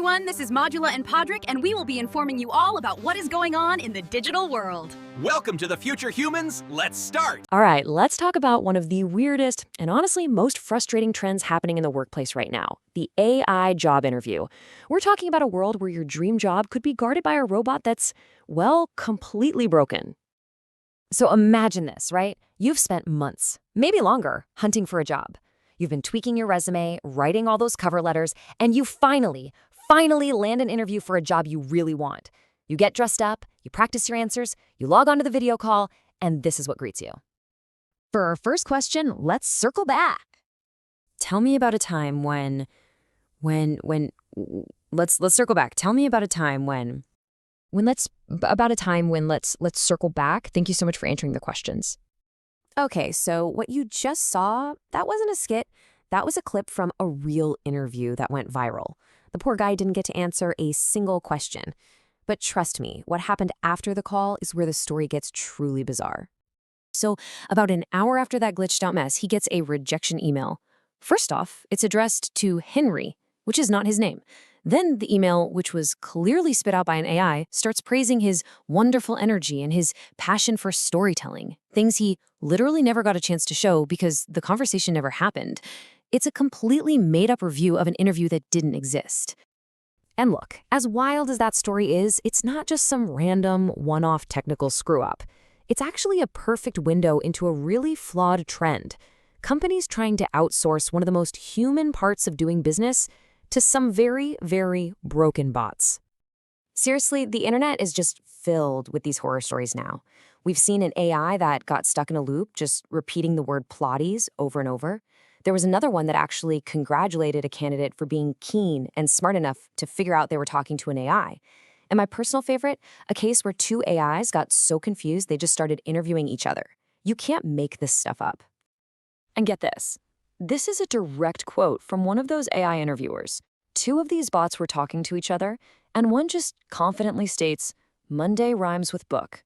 Everyone, this is Modula and Podrick, and we will be informing you all about what is going on in the digital world. Welcome to the future humans. Let's start. All right, let's talk about one of the weirdest and honestly most frustrating trends happening in the workplace right now, the AI job interview. We're talking about a world where your dream job could be guarded by a robot that's, well, completely broken. So imagine this, right? You've spent months, maybe longer, hunting for a job. You've been tweaking your resume, writing all those cover letters, and you finally land an interview for a job you really want. You get dressed up, you practice your answers, you log onto the video call, and this is what greets you. For our first question, let's circle back. Tell me about a time let's circle back. Tell me about a time let's circle back. Thank you so much for answering the questions. Okay, so what you just saw, that wasn't a skit. That was a clip from a real interview that went viral. The poor guy didn't get to answer a single question. But trust me, what happened after the call is where the story gets truly bizarre. So about an hour after that glitched out mess, he gets a rejection email. First off, it's addressed to Henry, which is not his name. Then the email, which was clearly spit out by an AI, starts praising his wonderful energy and his passion for storytelling, things he literally never got a chance to show because the conversation never happened. It's a completely made-up review of an interview that didn't exist. And look, as wild as that story is, it's not just some random, one-off technical screw-up. It's actually a perfect window into a really flawed trend. Companies trying to outsource one of the most human parts of doing business to some very, very broken bots. Seriously, the internet is just filled with these horror stories now. We've seen an AI that got stuck in a loop, just repeating the word plotties over and over. There was another one that actually congratulated a candidate for being keen and smart enough to figure out they were talking to an AI. And my personal favorite, a case where two AIs got so confused they just started interviewing each other. You can't make this stuff up. And get this. This is a direct quote from one of those AI interviewers. Two of these bots were talking to each other, and one just confidently states, "Monday rhymes with book."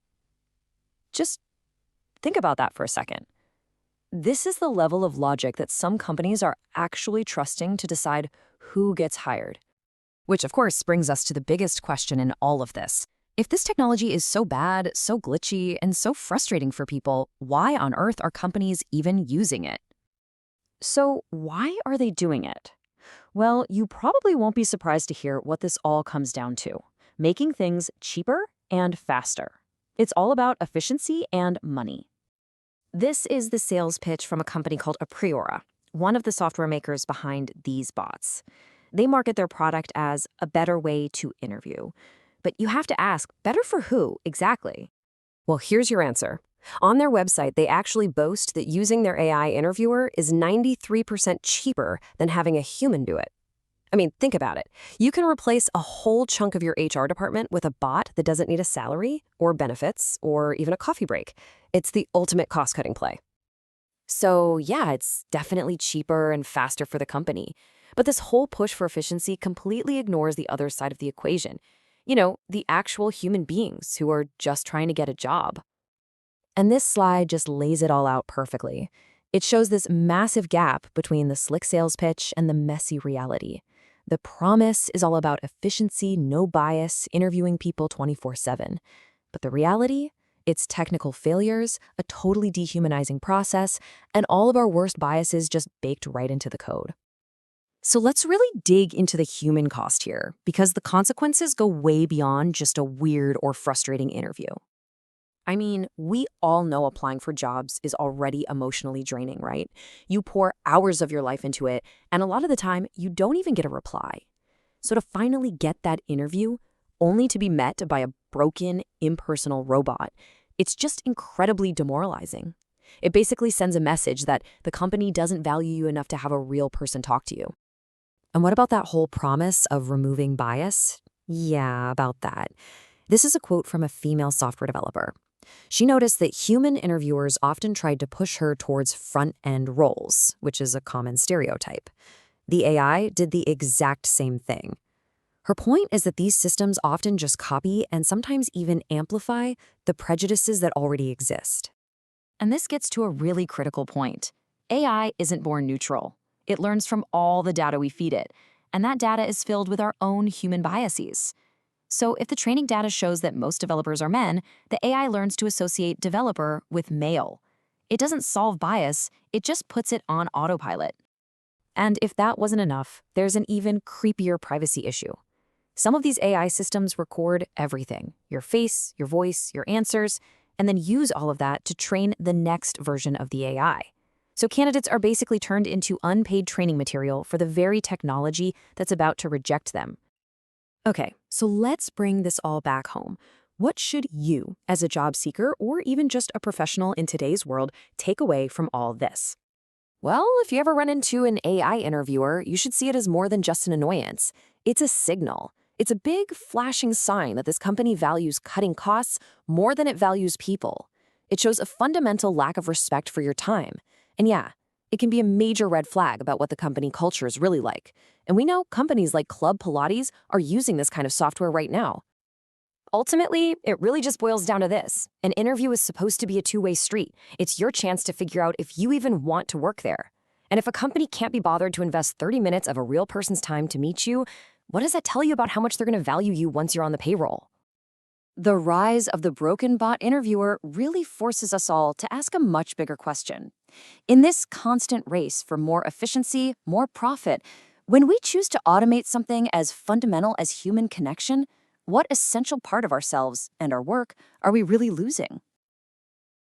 Just think about that for a second. This is the level of logic that some companies are actually trusting to decide who gets hired. Which, of course, brings us to the biggest question in all of this. If this technology is so bad, so glitchy, and so frustrating for people, why on earth are companies even using it? So why are they doing it? Well, you probably won't be surprised to hear what this all comes down to: making things cheaper and faster. It's all about efficiency and money. This is the sales pitch from a company called Apriora, one of the software makers behind these bots. They market their product as a better way to interview. But you have to ask, better for who exactly? Well, here's your answer. On their website, they actually boast that using their AI interviewer is 93% cheaper than having a human do it. I mean, think about it. You can replace a whole chunk of your HR department with a bot that doesn't need a salary or benefits or even a coffee break. It's the ultimate cost-cutting play. So yeah, it's definitely cheaper and faster for the company. But this whole push for efficiency completely ignores the other side of the equation. You know, the actual human beings who are just trying to get a job. And this slide just lays it all out perfectly. It shows this massive gap between the slick sales pitch and the messy reality. The promise is all about efficiency, no bias, interviewing people 24/7. But the reality? It's technical failures, a totally dehumanizing process, and all of our worst biases just baked right into the code. So let's really dig into the human cost here, because the consequences go way beyond just a weird or frustrating interview. I mean, we all know applying for jobs is already emotionally draining, right? You pour hours of your life into it, and a lot of the time, you don't even get a reply. So to finally get that interview, only to be met by a broken, impersonal robot, it's just incredibly demoralizing. It basically sends a message that the company doesn't value you enough to have a real person talk to you. And what about that whole promise of removing bias? Yeah, about that. This is a quote from a female software developer. She noticed that human interviewers often tried to push her towards front-end roles, which is a common stereotype. The AI did the exact same thing. Her point is that these systems often just copy and sometimes even amplify the prejudices that already exist. And this gets to a really critical point. AI isn't born neutral. It learns from all the data we feed it. and that data is filled with our own human biases. So if the training data shows that most developers are men, the AI learns to associate developer with male. It doesn't solve bias, it just puts it on autopilot. And if that wasn't enough, there's an even creepier privacy issue. Some of these AI systems record everything, your face, your voice, your answers, and then use all of that to train the next version of the AI. So candidates are basically turned into unpaid training material for the very technology that's about to reject them. Okay, so let's bring this all back home. What should you, as a job seeker or even just a professional in today's world, take away from all this? Well, if you ever run into an AI interviewer, you should see it as more than just an annoyance. It's a signal. It's a big, flashing sign that this company values cutting costs more than it values people. It shows a fundamental lack of respect for your time. And yeah, it can be a major red flag about what the company culture is really like. And we know companies like Club Pilates are using this kind of software right now. Ultimately, it really just boils down to this. An interview is supposed to be a two-way street. It's your chance to figure out if you even want to work there. And if a company can't be bothered to invest 30 minutes of a real person's time to meet you, what does that tell you about how much they're going to value you once you're on the payroll? The rise of the broken bot interviewer really forces us all to ask a much bigger question. In this constant race for more efficiency, more profit, when we choose to automate something as fundamental as human connection, what essential part of ourselves and our work are we really losing?